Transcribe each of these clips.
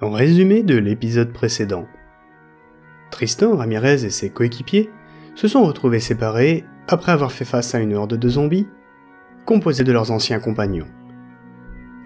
En résumé de l'épisode précédent, Tristan, Ramirez et ses coéquipiers se sont retrouvés séparés après avoir fait face à une horde de zombies composée de leurs anciens compagnons.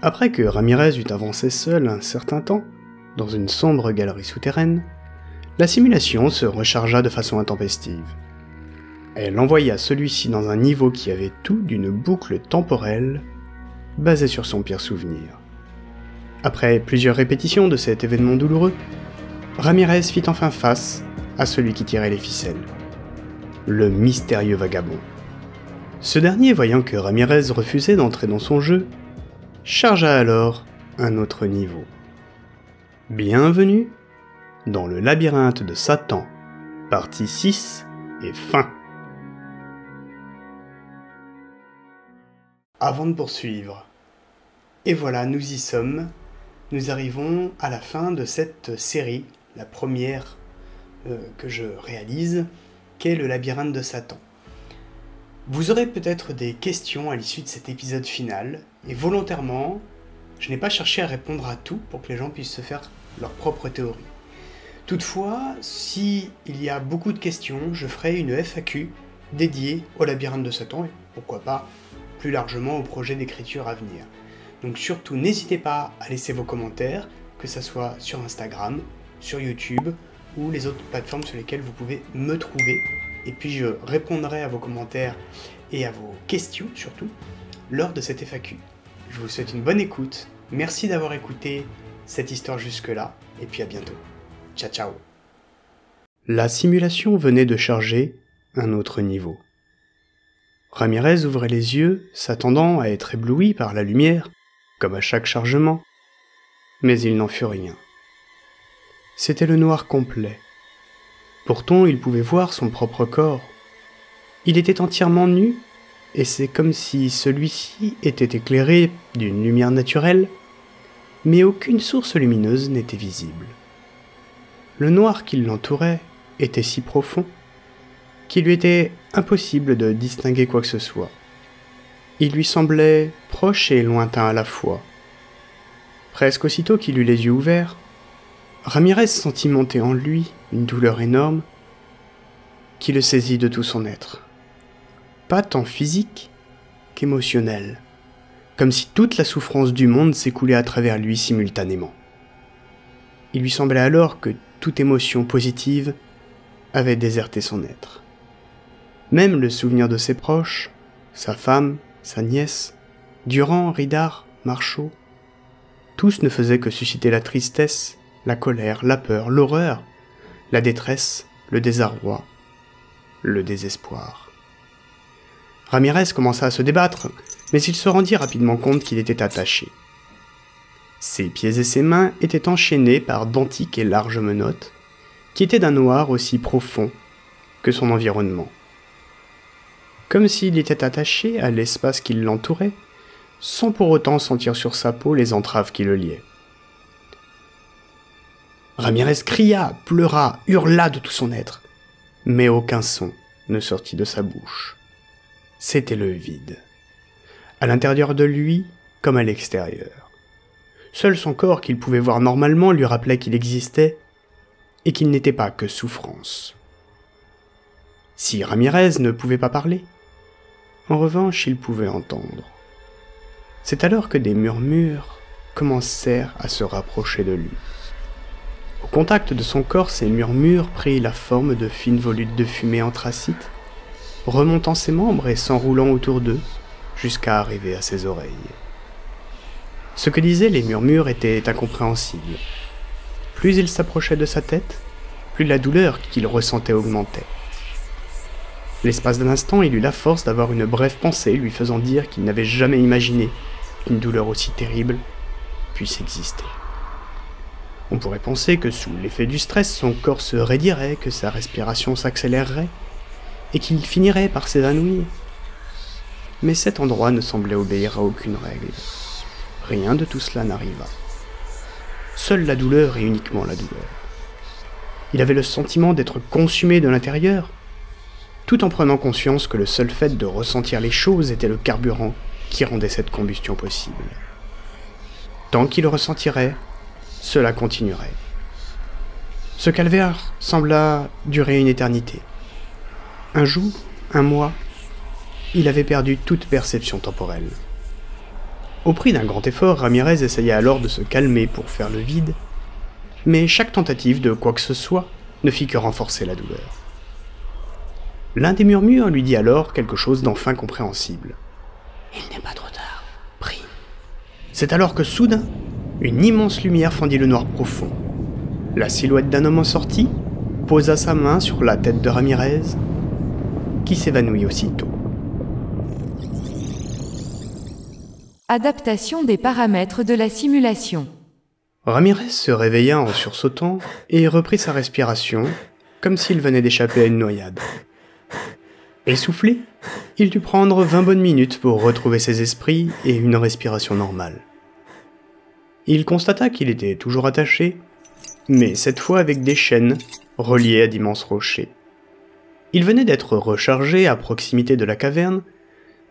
Après que Ramirez eut avancé seul un certain temps, dans une sombre galerie souterraine, la simulation se rechargea de façon intempestive. Elle envoya celui-ci dans un niveau qui avait tout d'une boucle temporelle basée sur son pire souvenir. Après plusieurs répétitions de cet événement douloureux, Ramirez fit enfin face à celui qui tirait les ficelles, le mystérieux vagabond. Ce dernier, voyant que Ramirez refusait d'entrer dans son jeu, chargea alors un autre niveau. Bienvenue dans le labyrinthe de Satan, partie 6 et fin. Avant de poursuivre, et voilà, nous y sommes. Nous arrivons à la fin de cette série, la première que je réalise, qu'est le labyrinthe de Satan. Vous aurez peut-être des questions à l'issue de cet épisode final, et volontairement, je n'ai pas cherché à répondre à tout pour que les gens puissent se faire leur propre théorie. Toutefois, si il y a beaucoup de questions, je ferai une FAQ dédiée au labyrinthe de Satan, et pourquoi pas plus largement au projet d'écriture à venir. Donc surtout, n'hésitez pas à laisser vos commentaires, que ce soit sur Instagram, sur YouTube, ou les autres plateformes sur lesquelles vous pouvez me trouver. Et puis je répondrai à vos commentaires et à vos questions surtout, lors de cette FAQ. Je vous souhaite une bonne écoute, merci d'avoir écouté cette histoire jusque-là, et puis à bientôt. Ciao ciao. La simulation venait de charger un autre niveau. Ramirez ouvrait les yeux, s'attendant à être ébloui par la lumière, comme à chaque chargement, mais il n'en fut rien. C'était le noir complet. Pourtant, il pouvait voir son propre corps. Il était entièrement nu, et c'est comme si celui-ci était éclairé d'une lumière naturelle, mais aucune source lumineuse n'était visible. Le noir qui l'entourait était si profond qu'il lui était impossible de distinguer quoi que ce soit. Il lui semblait proche et lointain à la fois. Presque aussitôt qu'il eut les yeux ouverts, Ramirez sentit monter en lui une douleur énorme qui le saisit de tout son être. Pas tant physique qu'émotionnelle, comme si toute la souffrance du monde s'écoulait à travers lui simultanément. Il lui semblait alors que toute émotion positive avait déserté son être. Même le souvenir de ses proches, sa femme, sa nièce, Durand, Ridard, Marchaud, tous ne faisaient que susciter la tristesse, la colère, la peur, l'horreur, la détresse, le désarroi, le désespoir. Ramirez commença à se débattre, mais il se rendit rapidement compte qu'il était attaché. Ses pieds et ses mains étaient enchaînés par d'antiques et larges menottes, qui étaient d'un noir aussi profond que son environnement. Comme s'il était attaché à l'espace qui l'entourait, sans pour autant sentir sur sa peau les entraves qui le liaient. Ramirez cria, pleura, hurla de tout son être, mais aucun son ne sortit de sa bouche. C'était le vide, à l'intérieur de lui comme à l'extérieur. Seul son corps qu'il pouvait voir normalement lui rappelait qu'il existait et qu'il n'était pas que souffrance. Si Ramirez ne pouvait pas parler, en revanche, il pouvait entendre. C'est alors que des murmures commencèrent à se rapprocher de lui. Au contact de son corps, ces murmures prirent la forme de fines volutes de fumée anthracite, remontant ses membres et s'enroulant autour d'eux, jusqu'à arriver à ses oreilles. Ce que disaient les murmures était incompréhensible. Plus il s'approchait de sa tête, plus la douleur qu'il ressentait augmentait. L'espace d'un instant, il eut la force d'avoir une brève pensée lui faisant dire qu'il n'avait jamais imaginé qu'une douleur aussi terrible puisse exister. On pourrait penser que sous l'effet du stress, son corps se raidirait, que sa respiration s'accélérerait, et qu'il finirait par s'évanouir. Mais cet endroit ne semblait obéir à aucune règle. Rien de tout cela n'arriva. Seule la douleur et uniquement la douleur. Il avait le sentiment d'être consumé de l'intérieur, tout en prenant conscience que le seul fait de ressentir les choses était le carburant qui rendait cette combustion possible. Tant qu'il ressentirait, cela continuerait. Ce calvaire sembla durer une éternité. Un jour, un mois, il avait perdu toute perception temporelle. Au prix d'un grand effort, Ramirez essaya alors de se calmer pour faire le vide, mais chaque tentative de quoi que ce soit ne fit que renforcer la douleur. L'un des murmures lui dit alors quelque chose d'enfin compréhensible. « Il n'est pas trop tard, prie. » C'est alors que soudain, une immense lumière fendit le noir profond. La silhouette d'un homme en sortit, posa sa main sur la tête de Ramirez, qui s'évanouit aussitôt. Adaptation des paramètres de la simulation. Ramirez se réveilla en sursautant et reprit sa respiration, comme s'il venait d'échapper à une noyade. Essoufflé, il dut prendre 20 bonnes minutes pour retrouver ses esprits et une respiration normale. Il constata qu'il était toujours attaché, mais cette fois avec des chaînes reliées à d'immenses rochers. Il venait d'être rechargé à proximité de la caverne,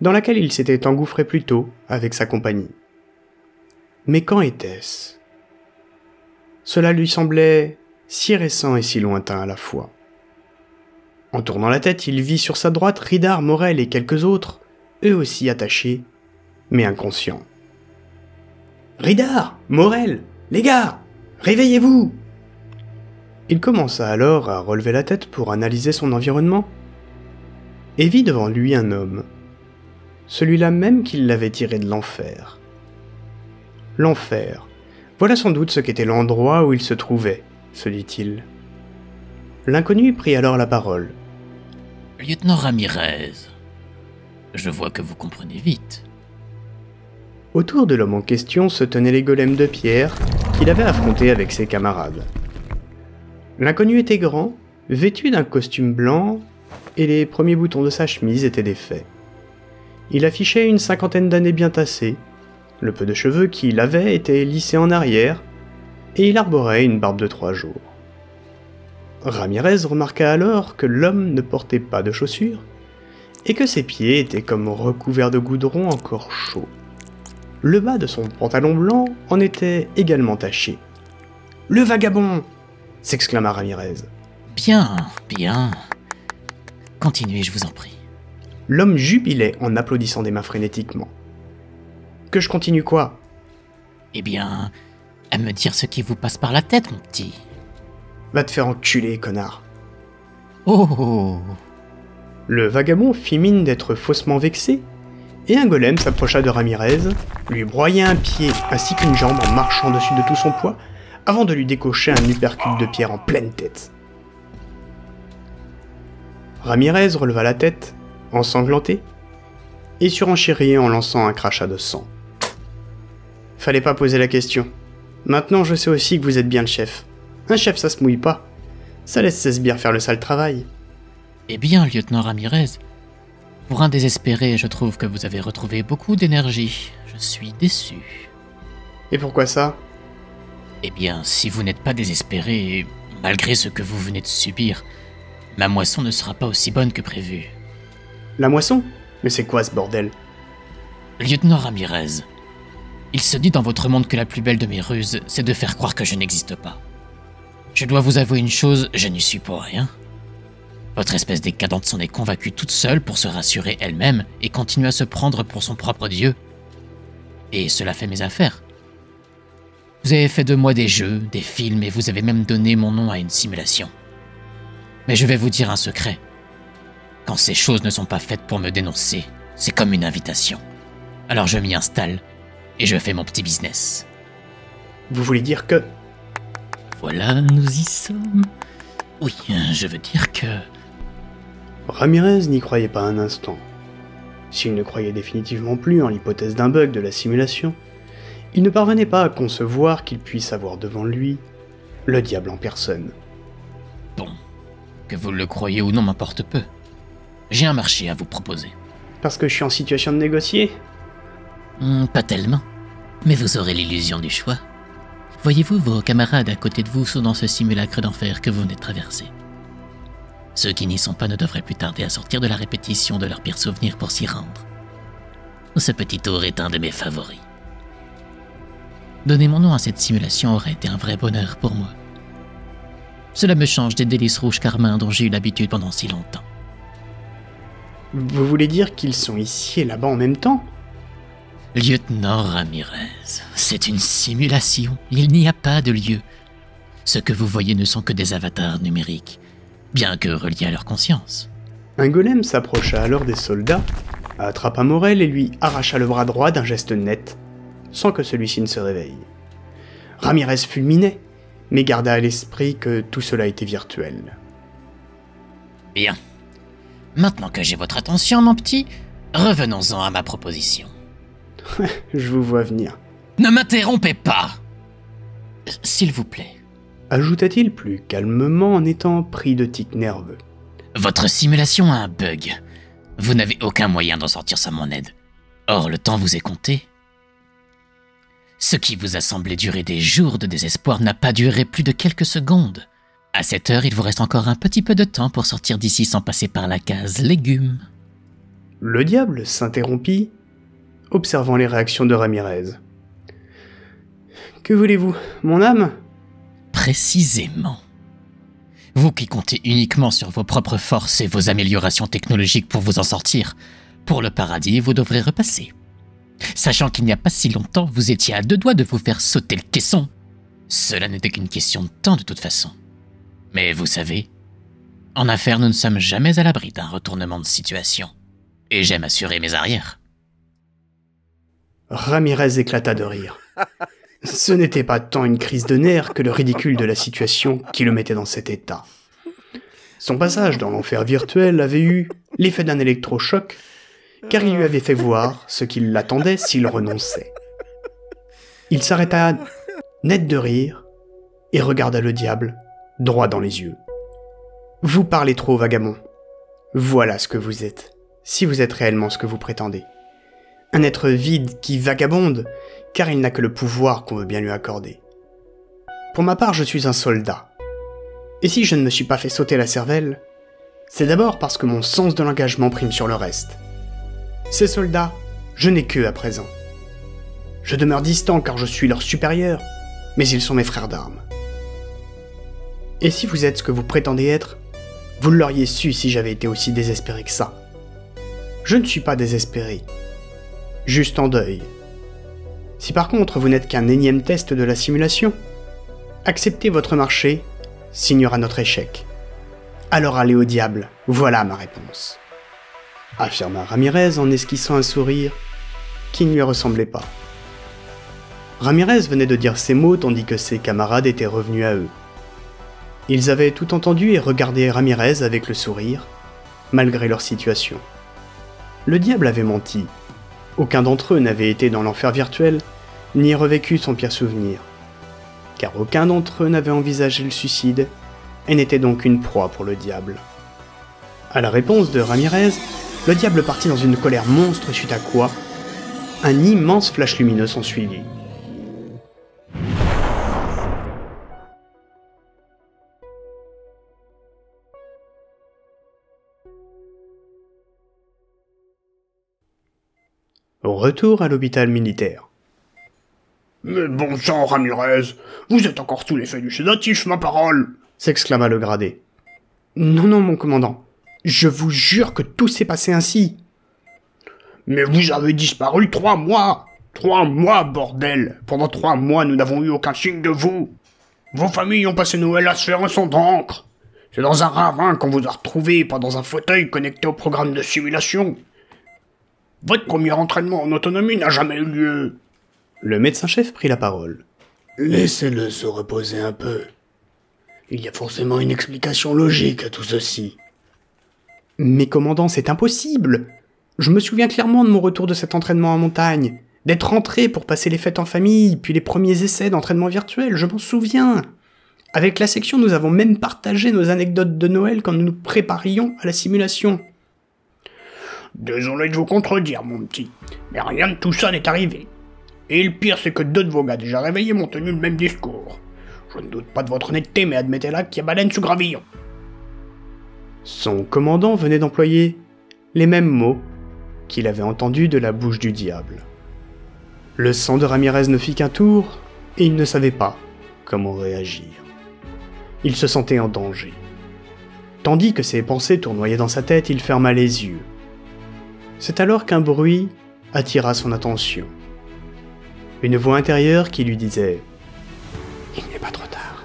dans laquelle il s'était engouffré plus tôt avec sa compagnie. Mais quand était-ce ? Cela lui semblait si récent et si lointain à la fois. En tournant la tête, il vit sur sa droite Ridar, Morel et quelques autres, eux aussi attachés, mais inconscients. « Ridar, Morel, les gars, réveillez-vous !» Il commença alors à relever la tête pour analyser son environnement, et vit devant lui un homme, celui-là même qui l'avait tiré de l'enfer. L'enfer, voilà sans doute ce qu'était l'endroit où il se trouvait, se dit-il. L'inconnu prit alors la parole. « Lieutenant Ramirez, je vois que vous comprenez vite. » Autour de l'homme en question se tenaient les golems de pierre qu'il avait affrontés avec ses camarades. L'inconnu était grand, vêtu d'un costume blanc, et les premiers boutons de sa chemise étaient défaits. Il affichait une 50aine d'années bien tassées, le peu de cheveux qu'il avait était lissé en arrière, et il arborait une barbe de 3 jours. Ramirez remarqua alors que l'homme ne portait pas de chaussures, et que ses pieds étaient comme recouverts de goudron encore chaud. Le bas de son pantalon blanc en était également taché. « Le vagabond !» s'exclama Ramirez. « Bien, bien. Continuez, je vous en prie. » L'homme jubilait en applaudissant des mains frénétiquement. « Que je continue quoi ?»« Eh bien, à me dire ce qui vous passe par la tête, mon petit. »« Va te faire enculer, connard. » Oh, oh. Le vagabond fit mine d'être faussement vexé, et un golem s'approcha de Ramirez, lui broya un pied ainsi qu'une jambe en marchant dessus de tout son poids, avant de lui décocher un uppercut de pierre en pleine tête. Ramirez releva la tête, ensanglanté, et surenchérit en lançant un crachat de sang. « Fallait pas poser la question. Maintenant je sais aussi que vous êtes bien le chef. Un chef ça se mouille pas. Ça laisse ses sbires faire le sale travail. » Eh bien, lieutenant Ramirez, pour un désespéré, je trouve que vous avez retrouvé beaucoup d'énergie. Je suis déçu. Et pourquoi ça ? Eh bien, si vous n'êtes pas désespéré, malgré ce que vous venez de subir, ma moisson ne sera pas aussi bonne que prévu. La moisson ? Mais c'est quoi ce bordel ? Lieutenant Ramirez, il se dit dans votre monde que la plus belle de mes ruses, c'est de faire croire que je n'existe pas. Je dois vous avouer une chose, je n'y suis pour rien. Votre espèce décadente s'en est convaincue toute seule pour se rassurer elle-même et continue à se prendre pour son propre dieu. Et cela fait mes affaires. Vous avez fait de moi des jeux, des films et vous avez même donné mon nom à une simulation. Mais je vais vous dire un secret. Quand ces choses ne sont pas faites pour me dénoncer, c'est comme une invitation. Alors je m'y installe et je fais mon petit business. Vous voulez dire que... Voilà, nous y sommes. Oui, je veux dire que... Ramirez n'y croyait pas un instant. S'il ne croyait définitivement plus en l'hypothèse d'un bug de la simulation, il ne parvenait pas à concevoir qu'il puisse avoir devant lui le diable en personne. Bon, que vous le croyez ou non m'importe peu. J'ai un marché à vous proposer. Parce que je suis en situation de négocier ? Pas tellement, mais vous aurez l'illusion du choix. Voyez-vous, vos camarades à côté de vous sont dans ce simulacre d'enfer que vous venez de traverser. Ceux qui n'y sont pas ne devraient plus tarder à sortir de la répétition de leurs pires souvenirs pour s'y rendre. Ce petit tour est un de mes favoris. Donner mon nom à cette simulation aurait été un vrai bonheur pour moi. Cela me change des délices rouges carmin dont j'ai eu l'habitude pendant si longtemps. Vous voulez dire qu'ils sont ici et là-bas en même temps? Lieutenant Ramirez, c'est une simulation. Il n'y a pas de lieu. Ce que vous voyez ne sont que des avatars numériques, bien que reliés à leur conscience. Un golem s'approcha alors des soldats, attrapa Morel et lui arracha le bras droit d'un geste net, sans que celui-ci ne se réveille. Ramirez fulminait, mais garda à l'esprit que tout cela était virtuel. Bien. Maintenant que j'ai votre attention, mon petit, revenons-en à ma proposition. Je vous vois venir. Ne m'interrompez pas! S'il vous plaît. Ajouta-t-il plus calmement en étant pris de tics nerveux. Votre simulation a un bug. Vous n'avez aucun moyen d'en sortir sans mon aide. Or, le temps vous est compté. Ce qui vous a semblé durer des jours de désespoir n'a pas duré plus de quelques secondes. À cette heure, il vous reste encore un petit peu de temps pour sortir d'ici sans passer par la case légumes. Le diable s'interrompit, observant les réactions de Ramirez. « Que voulez-vous, mon âme ?» Précisément. Vous qui comptez uniquement sur vos propres forces et vos améliorations technologiques pour vous en sortir, pour le paradis, vous devrez repasser. Sachant qu'il n'y a pas si longtemps, vous étiez à 2 doigts de vous faire sauter le caisson. Cela n'était qu'une question de temps de toute façon. Mais vous savez, en affaires, nous ne sommes jamais à l'abri d'un retournement de situation. Et j'aime assurer mes arrières. Ramirez éclata de rire. Ce n'était pas tant une crise de nerfs que le ridicule de la situation qui le mettait dans cet état. Son passage dans l'enfer virtuel avait eu l'effet d'un électrochoc, car il lui avait fait voir ce qui l'attendait s'il renonçait. Il s'arrêta net de rire et regarda le diable droit dans les yeux. « Vous parlez trop, vagabond. Voilà ce que vous êtes, si vous êtes réellement ce que vous prétendez. Un être vide qui vagabonde, car il n'a que le pouvoir qu'on veut bien lui accorder. Pour ma part, je suis un soldat. Et si je ne me suis pas fait sauter la cervelle, c'est d'abord parce que mon sens de l'engagement prime sur le reste. Ces soldats, je n'ai qu'eux à présent. Je demeure distant car je suis leur supérieur, mais ils sont mes frères d'armes. Et si vous êtes ce que vous prétendez être, vous l'auriez su si j'avais été aussi désespéré que ça. Je ne suis pas désespéré, juste en deuil. Si par contre vous n'êtes qu'un énième test de la simulation, acceptez votre marché, signera notre échec. Alors allez au diable, voilà ma réponse. Affirma Ramirez en esquissant un sourire qui ne lui ressemblait pas. Ramirez venait de dire ces mots tandis que ses camarades étaient revenus à eux. Ils avaient tout entendu et regardé Ramirez avec le sourire, malgré leur situation. Le diable avait menti. Aucun d'entre eux n'avait été dans l'enfer virtuel, ni revécu son pire souvenir. Car aucun d'entre eux n'avait envisagé le suicide, et n'était donc une proie pour le diable. À la réponse de Ramirez, le diable partit dans une colère monstre suite à quoi un immense flash lumineux s'ensuivit. Au retour à l'hôpital militaire. « Mais bon sang, Ramirez, vous êtes encore sous l'effet du sédatif, ma parole !» s'exclama le gradé. « Non, non, mon commandant, je vous jure que tout s'est passé ainsi. »« Mais vous avez disparu 3 mois 3 mois, bordel. Pendant 3 mois, nous n'avons eu aucun signe de vous. Vos familles ont passé Noël à se faire un son d'encre. C'est dans un ravin qu'on vous a retrouvé, pas dans un fauteuil connecté au programme de simulation. Votre premier entraînement en autonomie n'a jamais eu lieu. » Le médecin-chef prit la parole. « Laissez-le se reposer un peu. Il y a forcément une explication logique à tout ceci. »« Mais commandant, c'est impossible. Je me souviens clairement de mon retour de cet entraînement en montagne, d'être rentré pour passer les fêtes en famille, puis les premiers essais d'entraînement virtuel, je m'en souviens. Avec la section, nous avons même partagé nos anecdotes de Noël quand nous nous préparions à la simulation. » « Désolé de vous contredire, mon petit, mais rien de tout ça n'est arrivé. Et le pire, c'est que 2 de vos gars déjà réveillés m'ont tenu le même discours. Je ne doute pas de votre honnêteté, mais admettez-la qu'il y a baleine sous gravillon. » Son commandant venait d'employer les mêmes mots qu'il avait entendus de la bouche du diable. Le sang de Ramirez ne fit qu'un tour, et il ne savait pas comment réagir. Il se sentait en danger. Tandis que ses pensées tournoyaient dans sa tête, il ferma les yeux. C'est alors qu'un bruit attira son attention. Une voix intérieure qui lui disait « Il n'est pas trop tard.